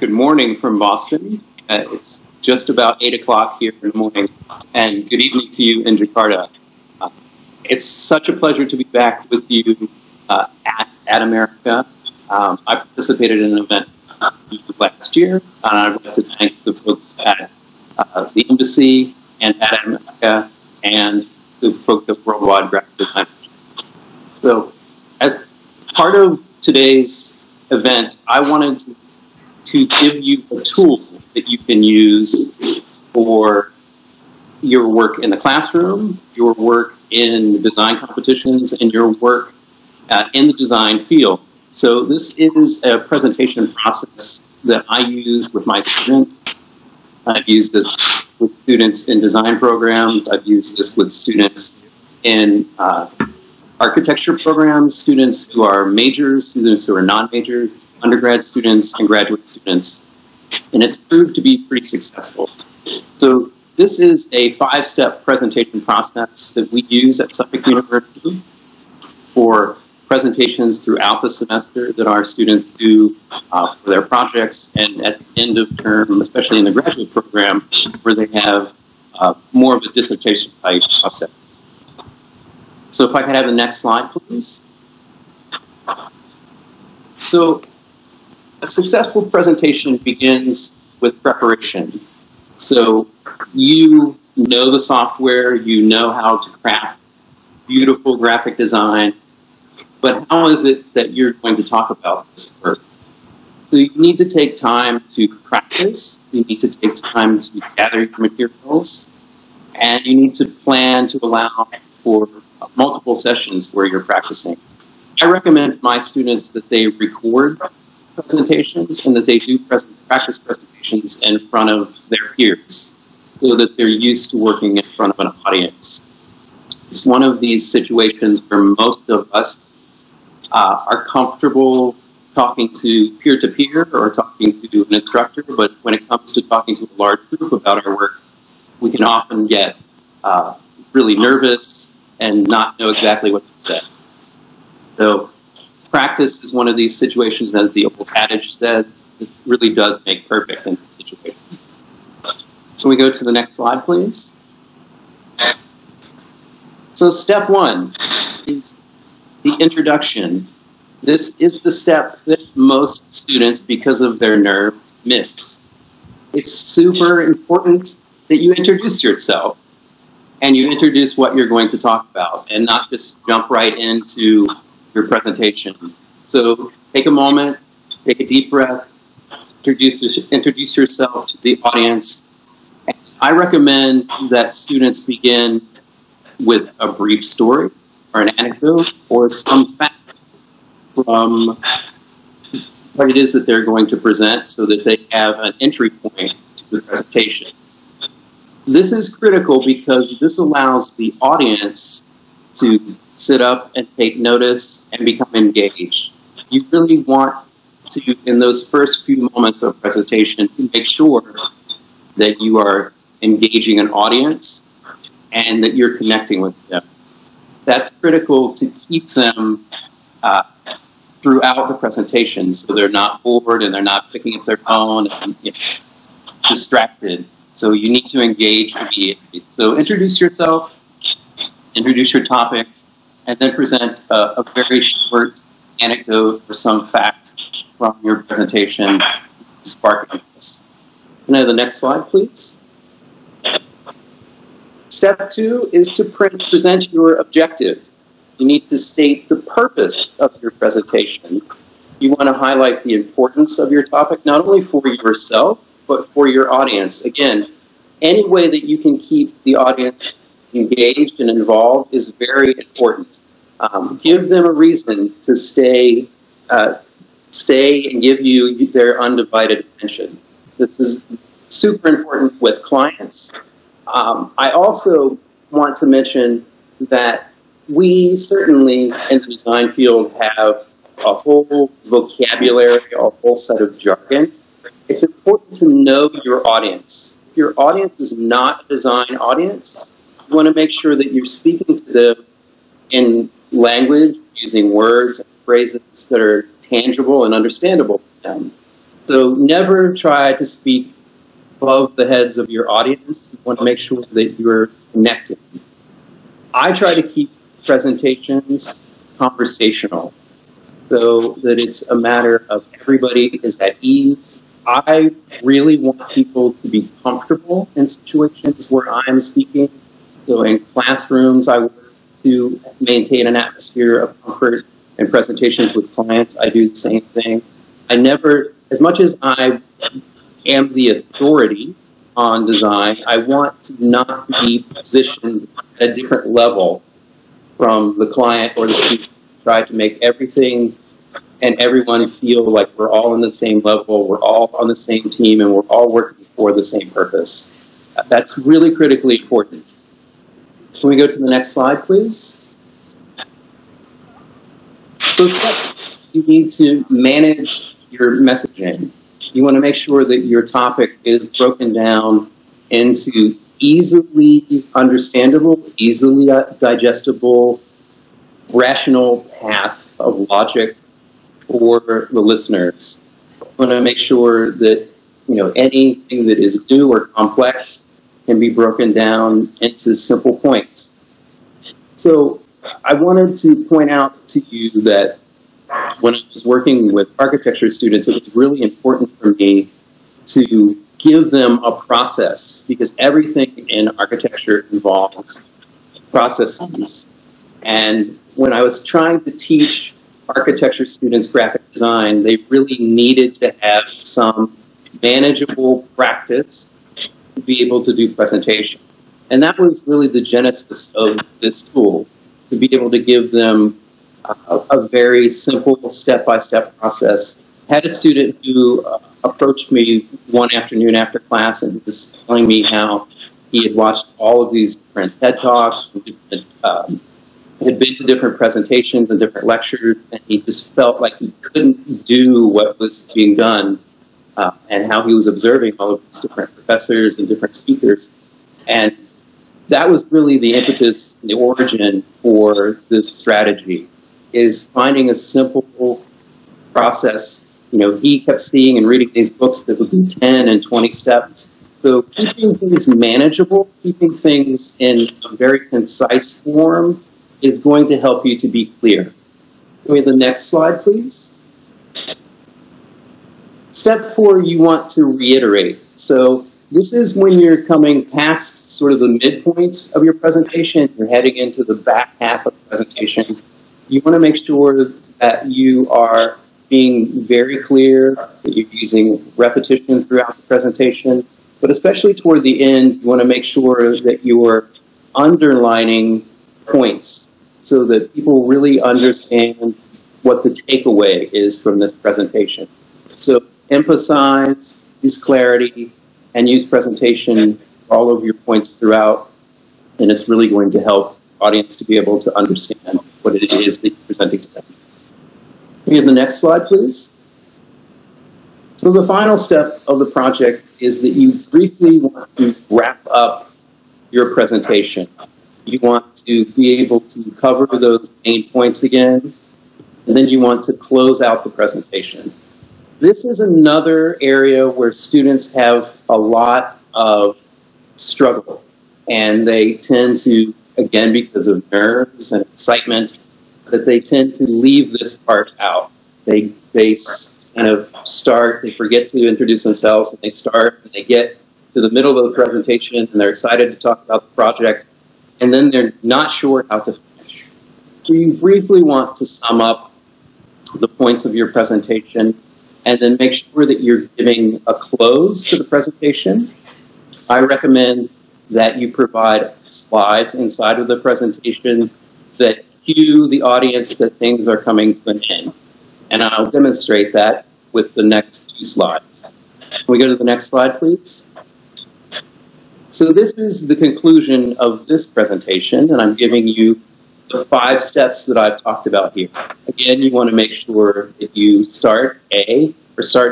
Good morning from Boston. It's just about 8 o'clock here in the morning, and good evening to you in Jakarta. It's such a pleasure to be back with you at America. I participated in an event last year, and I'd like to thank the folks at the Embassy and at America and the folks at Worldwide Graphic Designers. So, as part of today's event, I wanted to give you a tool that you can use for your work in the classroom, your work in design competitions, and your work in the design field. So this is a presentation process that I use with my students. I've used this with students in design programs. I've used this with students in architecture programs, students who are majors, students who are non-majors, undergrad students, and graduate students. And it's proved to be pretty successful. So this is a 5-step presentation process that we use at Suffolk University for presentations throughout the semester that our students do for their projects, and at the end of term, especially in the graduate program, where they have more of a dissertation type process. So if I could have the next slide, please. So a successful presentation begins with preparation. So you know the software, you know how to craft beautiful graphic design, but how is it that you're going to talk about this work? So you need to take time to practice, you need to take time to gather your materials, and you need to plan to allow for multiple sessions where you're practicing. I recommend my students that they record presentations and that they do practice presentations in front of their peers so that they're used to working in front of an audience. It's one of these situations where most of us are comfortable talking to peer-to-peer or talking to an instructor, but when it comes to talking to a large group about our work, we can often get really nervous and not know exactly what to say. So practice is one of these situations, as the old adage says, it really does make perfect in this situation. Can we go to the next slide, please? So step 1 is the introduction. This is the step that most students, because of their nerves, miss. It's super important that you introduce yourself and you introduce what you're going to talk about and not just jump right into your presentation. So take a moment, take a deep breath, introduce yourself to the audience. And I recommend that students begin with a brief story or an anecdote or some fact from what it is that they're going to present so that they have an entry point to the presentation. This is critical because this allows the audience to sit up and take notice and become engaged. You really want to, in those first few moments of presentation, to make sure that you are engaging an audience and that you're connecting with them. That's critical to keep them throughout the presentation so they're not bored and they're not picking up their phone and distracted. So you need to engage immediately. So introduce yourself, introduce your topic, and then present a very short anecdote or some fact from your presentation to spark interest. Can I have the next slide, please? Step 2 is to present your objective. You need to state the purpose of your presentation. You want to highlight the importance of your topic, not only for yourself, but for your audience. Again, any way that you can keep the audience engaged and involved is very important. Give them a reason to stay and give you their undivided attention. This is super important with clients. I also want to mention that we certainly in the design field have a whole vocabulary, a whole set of jargon. It's important to know your audience. If your audience is not a design audience, you want to make sure that you're speaking to them in language, using words and phrases that are tangible and understandable to them. So never try to speak above the heads of your audience. You want to make sure that you're connected. I try to keep presentations conversational so that it's a matter of everybody is at ease. I really want people to be comfortable in situations where I'm speaking. So in classrooms, I work to maintain an atmosphere of comfort. In presentations with clients, I do the same thing. I never, as much as I am the authority on design, I want to not be positioned at a different level from the client or the student. Try to make everything and everyone feel like we're all on the same level, we're all on the same team, and we're all working for the same purpose. That's really critically important. Can we go to the next slide, please? So you need to manage your messaging. You want to make sure that your topic is broken down into easily understandable, easily digestible, rational path of logic for the listeners. You want to make sure that anything that is new or complex can be broken down into simple points. So I wanted to point out to you that when I was working with architecture students, it was really important for me to give them a process, because everything in architecture involves processes. And when I was trying to teach architecture students graphic design, they really needed to have some manageable practice to be able to do presentations. And that was really the genesis of this tool, to be able to give them a very simple step-by-step process. I had a student who approached me one afternoon after class and was telling me how he had watched all of these different TED Talks, and had been to different presentations and different lectures, and he just felt like he couldn't do what was being done, and how he was observing all of these different professors and different speakers. And that was really the impetus, the origin for this strategy, is finding a simple process. He kept seeing and reading these books that would be 10 and 20 steps. So keeping things manageable, keeping things in a very concise form is going to help you to be clear. Can we have the next slide, please? Step 4, you want to reiterate. So this is when you're coming past sort of the midpoint of your presentation, you're heading into the back half of the presentation. You want to make sure that you are being very clear, that you're using repetition throughout the presentation, but especially toward the end, you want to make sure that you're underlining points so that people really understand what the takeaway is from this presentation. So emphasize, use clarity, and use presentation all of your points throughout, and it's really going to help the audience to be able to understand what it is that you're presenting to them. Can we have the next slide, please? So the final step of the project is that you briefly want to wrap up your presentation. You want to be able to cover those main points again, and then you want to close out the presentation. This is another area where students have a lot of struggle, and they tend to, again, because of nerves and excitement, that they tend to leave this part out. They kind of start, they forget to introduce themselves, and they start, and they get to the middle of the presentation, and they're excited to talk about the project, and then they're not sure how to finish. So you briefly want to sum up the points of your presentation, and then make sure that you're giving a close to the presentation. I recommend that you provide slides inside of the presentation that cue the audience that things are coming to an end. And I'll demonstrate that with the next 2 slides. Can we go to the next slide, please? So this is the conclusion of this presentation, and I'm giving you the 5 steps that I've talked about here. Again, you want to make sure that you start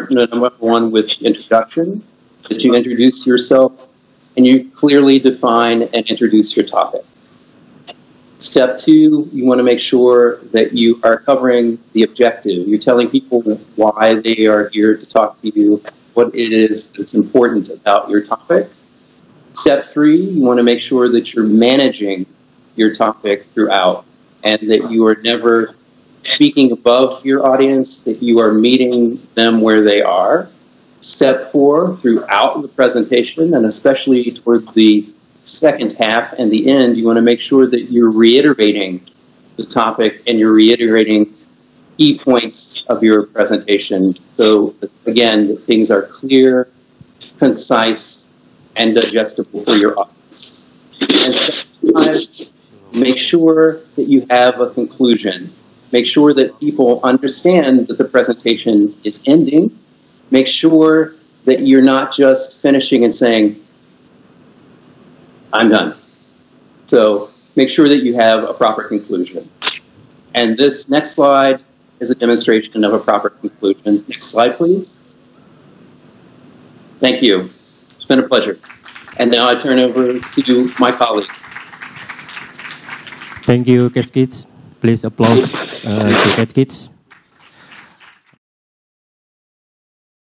number 1 with introduction, that you introduce yourself, and you clearly define and introduce your topic. Step two, you want to make sure that you are covering the objective. You're telling people why they are here to talk to you, what it is that's important about your topic. Step three, you want to make sure that you're managing your topic throughout and that you are never speaking above your audience, that you are meeting them where they are. Step four, throughout the presentation, and especially toward the second half and the end, you want to make sure that you're reiterating the topic and you're reiterating key points of your presentation. So again, that things are clear, concise, and digestible for your audience. And step five, make sure that you have a conclusion. Make sure that people understand that the presentation is ending. Make sure that you're not just finishing and saying, I'm done. So make sure that you have a proper conclusion. And this next slide is a demonstration of a proper conclusion. Next slide, please. Thank you. It's been a pleasure. And now I turn over to my colleague. Thank you, Kitz. Please applause to Kitz.